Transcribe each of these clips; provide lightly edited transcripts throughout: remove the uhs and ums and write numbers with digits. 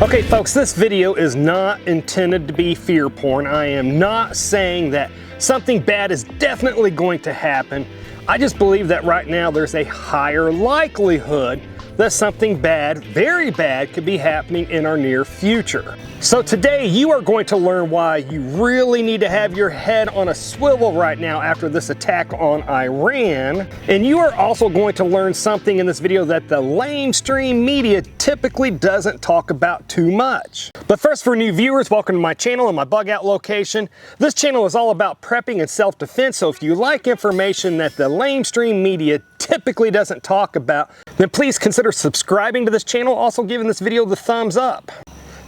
Okay folks, this video is not intended to be fear porn. I am not saying that something bad is definitely going to happen. I just believe that right now there's a higher likelihood that something bad, very bad, could be happening in our near future. So today you are going to learn why you really need to have your head on a swivel right now after this attack on Iran. And you are also going to learn something in this video that the lamestream media typically doesn't talk about too much. But first, for new viewers, welcome to my channel and my bug out location. This channel is all about prepping and self-defense, so if you like information that the lamestream media typically doesn't talk about, then please consider subscribing to this channel, also giving this video the thumbs up.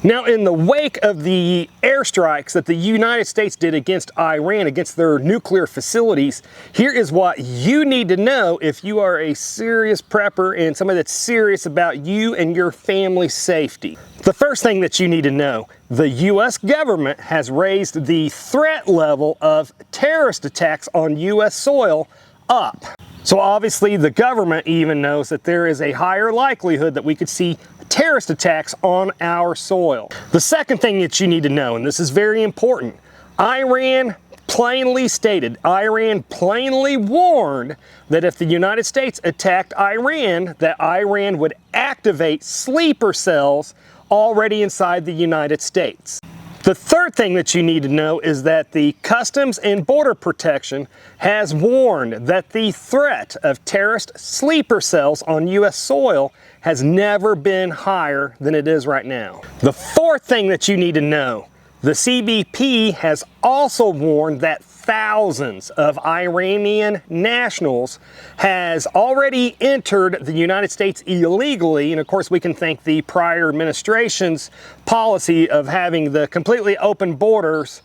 Now, in the wake of the airstrikes that the United States did against Iran, against their nuclear facilities, here is what you need to know if you are a serious prepper and somebody that's serious about you and your family's safety. The first thing that you need to know, the U.S. government has raised the threat level of terrorist attacks on U.S. soil up. So obviously the government even knows that there is a higher likelihood that we could see terrorist attacks on our soil. The second thing that you need to know, and this is very important, Iran plainly stated, Iran plainly warned that if the United States attacked Iran, that Iran would activate sleeper cells already inside the United States. The third thing that you need to know is that the Customs and Border Protection has warned that the threat of terrorist sleeper cells on U.S. soil has never been higher than it is right now. The fourth thing that you need to know, the CBP has also warned that thousands of Iranian nationals has already entered the United States illegally, and of course we can thank the prior administration's policy of having the completely open borders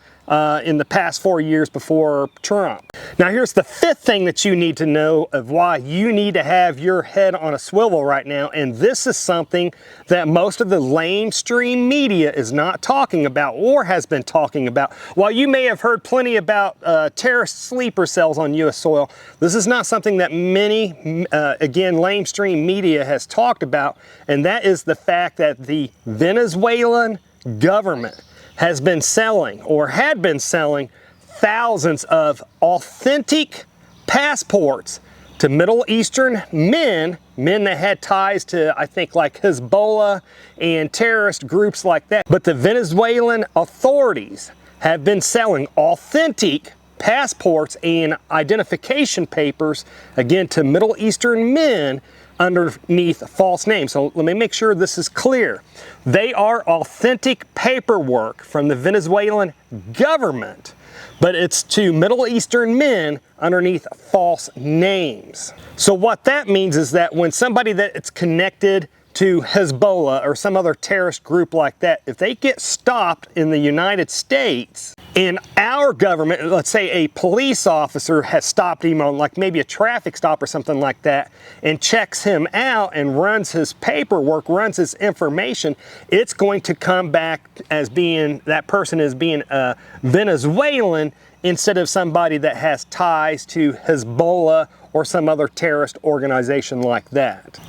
in the past 4 years before Trump. Now here's the fifth thing that you need to know of why you need to have your head on a swivel right now, and this is something that most of the lamestream media is not talking about or has been talking about. While you may have heard plenty about terrorist sleeper cells on U.S. soil, this is not something that many, again, lamestream media has talked about, and that is the fact that the Venezuelan government has been selling, or had been selling, thousands of authentic passports to Middle Eastern men that had ties to, I think, like Hezbollah and terrorist groups like that. But the Venezuelan authorities have been selling authentic passports and identification papers, again, to Middle Eastern men underneath false names. So let me make sure this is clear. They are authentic paperwork from the Venezuelan government, but it's to Middle Eastern men underneath false names. So what that means is that when somebody that's connected to Hezbollah or some other terrorist group like that, if they get stopped in the United States and our government, let's say a police officer has stopped him on like maybe a traffic stop or something like that, and checks him out and runs his paperwork, runs his information, it's going to come back as being, that person as being a Venezuelan instead of somebody that has ties to Hezbollah or some other terrorist organization like that.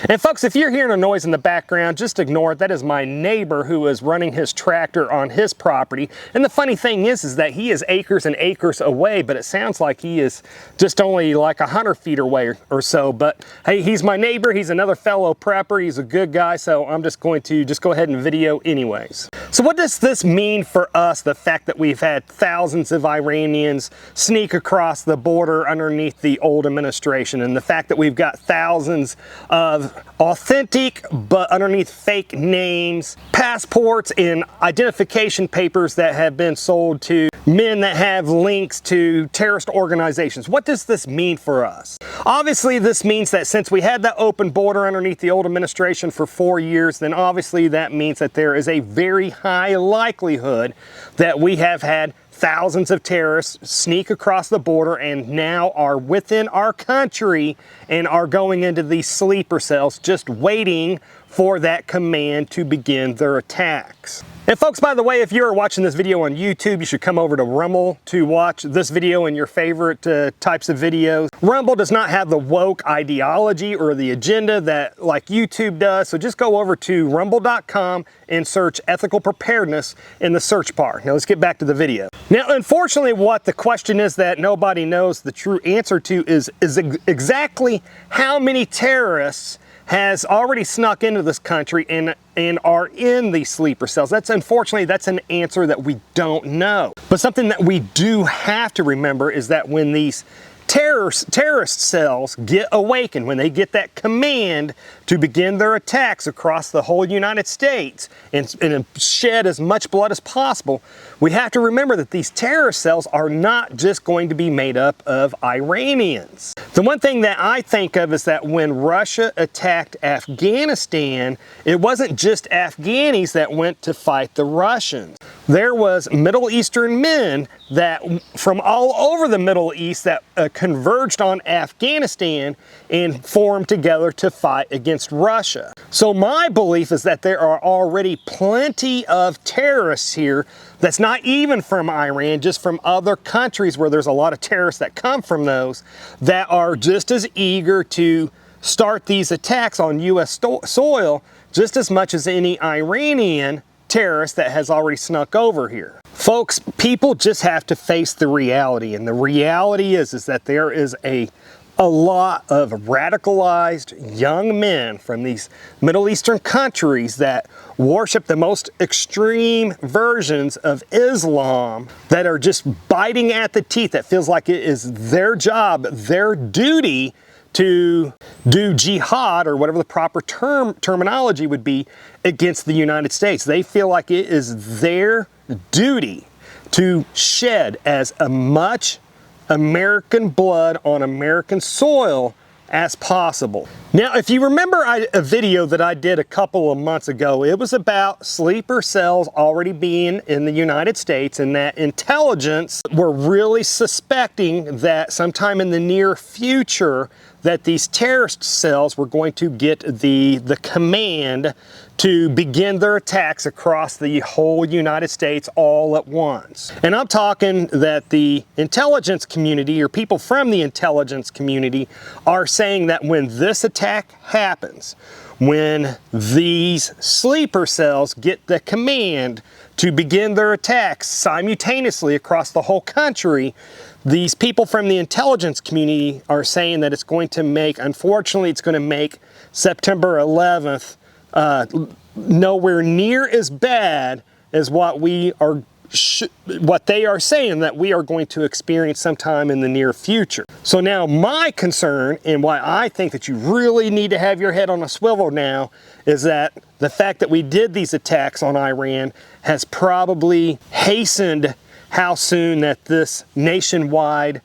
And folks, if you're hearing a noise in the background, just ignore it. That is my neighbor who is running his tractor on his property. And the funny thing is that he is acres and acres away, but it sounds like he is just only like 100 feet away or so. But hey, he's my neighbor. He's another fellow prepper. He's a good guy, so I'm just going to go ahead and video anyways. So what does this mean for us, the fact that we've had thousands of Iranians sneak across the border underneath the old administration, and the fact that we've got thousands of authentic but underneath fake names, passports and identification papers that have been sold to men that have links to terrorist organizations? What does this mean for us? Obviously, this means that since we had that open border underneath the old administration for 4 years, then obviously that means that there is a very high likelihood that we have had thousands of terrorists sneak across the border and now are within our country and are going into these sleeper cells just waiting for that command to begin their attacks. And folks, by the way, if you're watching this video on YouTube, you should come over to Rumble to watch this video and your favorite types of videos. Rumble does not have the woke ideology or the agenda that like YouTube does, so just go over to rumble.com and search ethical preparedness in the search bar. Now let's get back to the video. Now, unfortunately, what the question is that nobody knows the true answer to is exactly how many terrorists has already snuck into this country and are in these sleeper cells. Unfortunately, that's an answer that we don't know. But something that we do have to remember is that when these terrorist cells get awakened, when they get that command to begin their attacks across the whole United States and shed as much blood as possible, we have to remember that these terrorist cells are not just going to be made up of Iranians. The one thing that I think of is that when Russia attacked Afghanistan, it wasn't just Afghanis that went to fight the Russians. There was Middle Eastern men that from all over the Middle East that converged on Afghanistan and formed together to fight against Russia. So my belief is that there are already plenty of terrorists here that's not even from Iran, just from other countries where there's a lot of terrorists that come from those, that are just as eager to start these attacks on U.S. soil just as much as any Iranian terrorist that has already snuck over here. Folks, people just have to face the reality, and the reality is that there is a lot of radicalized young men from these Middle Eastern countries that worship the most extreme versions of Islam that are just biting at the teeth, that feels like it is their job, their duty to do jihad, or whatever the proper terminology would be, against the United States. They feel like it is their duty to shed as much American blood on American soil as possible. Now, if you remember a video that I did a couple of months ago, it was about sleeper cells already being in the United States, and that intelligence were really suspecting that sometime in the near future that these terrorist cells were going to get the command to begin their attacks across the whole United States all at once. And I'm talking that the intelligence community, or people from the intelligence community, are saying that when this attack happens, when these sleeper cells get the command to begin their attacks simultaneously across the whole country, these people from the intelligence community are saying that it's going to make, unfortunately, it's going to make September 11th nowhere near as bad as what they are saying that we are going to experience sometime in the near future. So now my concern, and why I think that you really need to have your head on a swivel now, is that the fact that we did these attacks on Iran has probably hastened how soon that this nationwide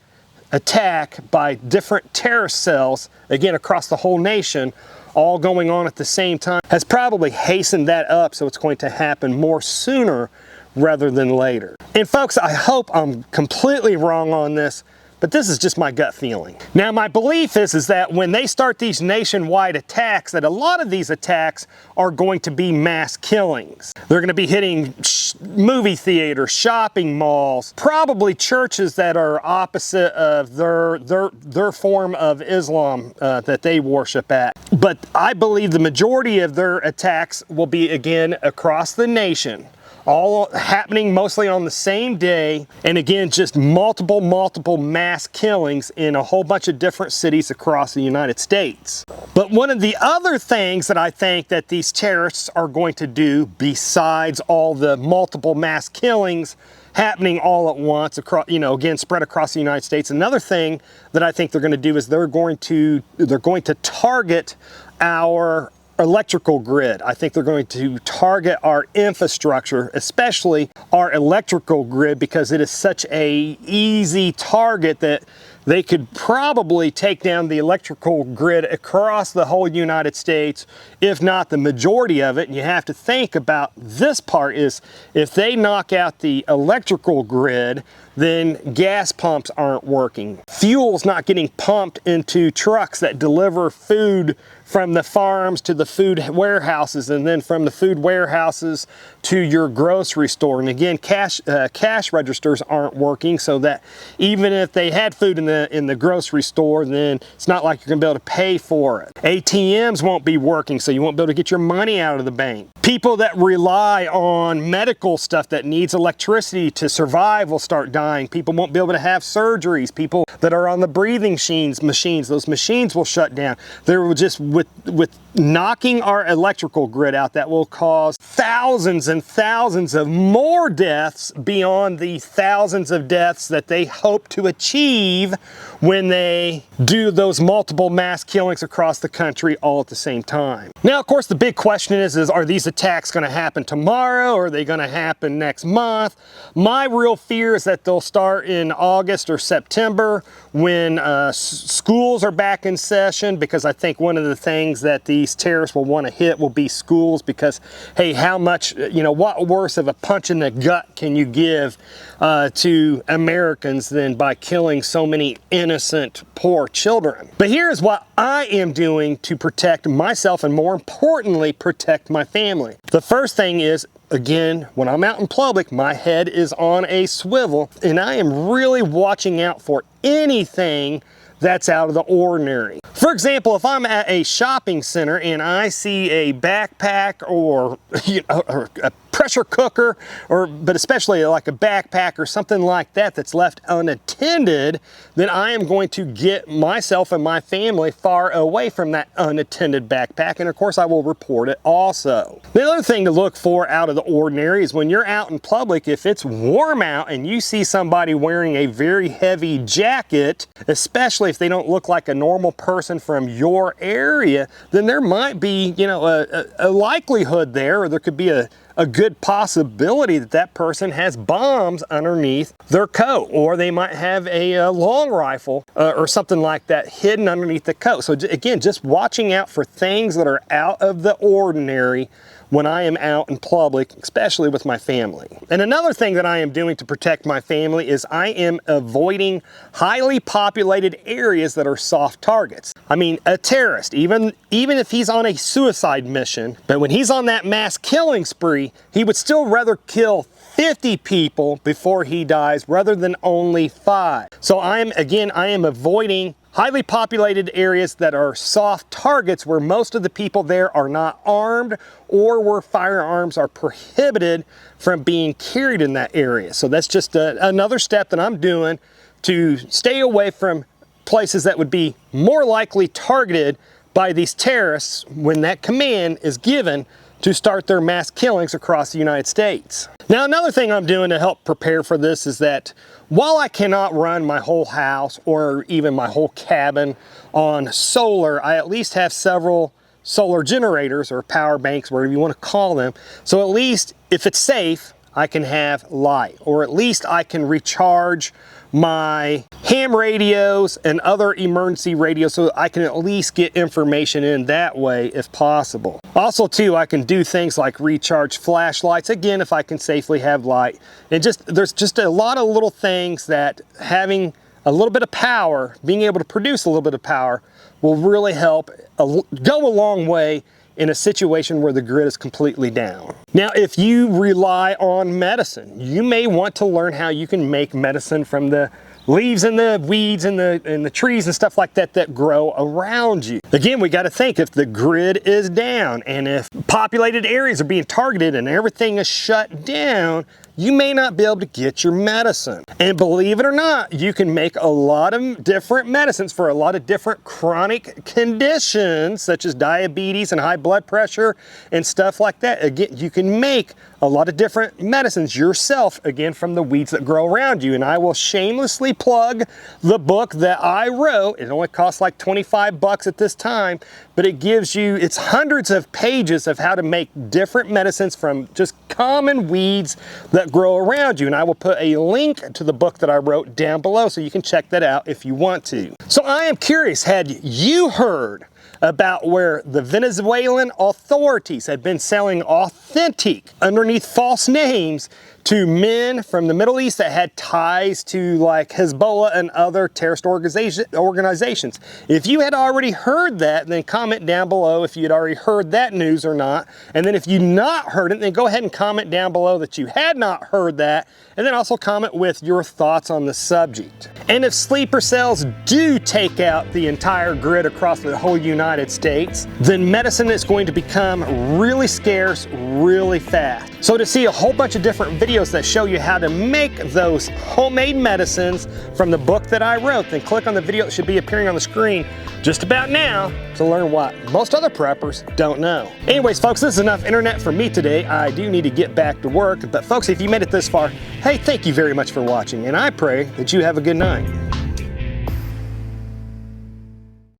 attack by different terrorist cells, again across the whole nation, all going on at the same time, has probably hastened that up, so it's going to happen more sooner rather than later. And folks, I hope I'm completely wrong on this, but this is just my gut feeling. Now, my belief is that when they start these nationwide attacks, that a lot of these attacks are going to be mass killings. They're going to be hitting movie theaters, shopping malls, probably churches that are opposite of their form of Islam that they worship at. But I believe the majority of their attacks will be, again, across the nation, all happening mostly on the same day, and again, just multiple mass killings in a whole bunch of different cities across the United States. But one of the other things that I think that these terrorists are going to do, besides all the multiple mass killings happening all at once, across, again, spread across the United States, another thing that I think they're going to do is they're going to target our electrical grid. I think they're going to target our infrastructure, especially our electrical grid, because it is such an easy target that they could probably take down the electrical grid across the whole United States, if not the majority of it. And you have to think about this part is, if they knock out the electrical grid, then gas pumps aren't working. Fuel's not getting pumped into trucks that deliver food from the farms to the food warehouses, and then from the food warehouses to your grocery store. And again, cash registers aren't working, so that even if they had food in the grocery store, then it's not like you're gonna be able to pay for it. ATMs won't be working, so you won't be able to get your money out of the bank. People that rely on medical stuff that needs electricity to survive will start dying. People won't be able to have surgeries. People that are on the breathing machines, those machines will shut down. There will just, with knocking our electrical grid out, that will cause thousands and thousands of more deaths beyond the thousands of deaths that they hope to achieve when they do those multiple mass killings across the country all at the same time. Now, of course, the big question is are these attacks going to happen tomorrow, or are they going to happen next month? My real fear is that they'll start in August or September when schools are back in session, because I think one of the things that these terrorists will want to hit will be schools, because, hey, how much, what worse of a punch in the gut can you give to Americans than by killing so many innocent, poor children? But here's what I am doing to protect myself, and more importantly, protect my family. The first thing is, again, when I'm out in public, my head is on a swivel, and I am really watching out for anything that's out of the ordinary. For example, if I'm at a shopping center and I see a backpack or, or a pressure cooker, but especially like a backpack or something like that that's left unattended, then I am going to get myself and my family far away from that unattended backpack, and of course I will report it also. The other thing to look for out of the ordinary is when you're out in public, if it's warm out and you see somebody wearing a very heavy jacket, especially if they don't look like a normal person from your area, then there might be, a likelihood there, or there could be a good possibility that that person has bombs underneath their coat, or they might have a long rifle or something like that hidden underneath the coat. So again, just watching out for things that are out of the ordinary when I am out in public, especially with my family. And another thing that I am doing to protect my family is I am avoiding highly populated areas that are soft targets. I mean, a terrorist, even if he's on a suicide mission, but when he's on that mass killing spree, he would still rather kill 50 people before he dies rather than only 5. So I am avoiding highly populated areas that are soft targets, where most of the people there are not armed, or where firearms are prohibited from being carried in that area. So that's just another step that I'm doing to stay away from places that would be more likely targeted by these terrorists when that command is given to start their mass killings across the United States. Now, another thing I'm doing to help prepare for this is that while I cannot run my whole house or even my whole cabin on solar, I at least have several solar generators or power banks, whatever you want to call them. So at least if it's safe, I can have light, or at least I can recharge my ham radios and other emergency radios, so I can at least get information in that way if possible. Also too, I can do things like recharge flashlights, again, if I can safely have light. And there's just a lot of little things that having a little bit of power, being able to produce a little bit of power, will really help go a long way in a situation where the grid is completely down. Now, if you rely on medicine, you may want to learn how you can make medicine from the leaves and the weeds and the trees and stuff like that that grow around you. Again, we got to think, if the grid is down and if populated areas are being targeted and everything is shut down, you may not be able to get your medicine. And believe it or not, you can make a lot of different medicines for a lot of different chronic conditions, such as diabetes and high blood pressure and stuff like that. Again, you can make a lot of different medicines yourself, again, from the weeds that grow around you. And I will shamelessly plug the book that I wrote. It only costs like 25 bucks at this time, but it gives you, it's hundreds of pages of how to make different medicines from just common weeds that grow around you. And I will put a link to the book that I wrote down below, so you can check that out if you want to. So I am curious, had you heard about where the Venezuelan authorities had been selling authentic, underneath false names, to men from the Middle East that had ties to like Hezbollah and other terrorist organizations. If you had already heard that, then comment down below if you had already heard that news or not. And then if you not heard it, then go ahead and comment down below that you had not heard that. And then also comment with your thoughts on the subject. And if sleeper cells do take out the entire grid across the whole United States, then medicine is going to become really scarce really fast. So to see a whole bunch of different videos that show you how to make those homemade medicines from the book that I wrote, then click on the video that should be appearing on the screen just about now to learn what most other preppers don't know. Anyways, folks, this is enough internet for me today. I do need to get back to work, but folks, if you made it this far, hey, thank you very much for watching, and I pray that you have a good night.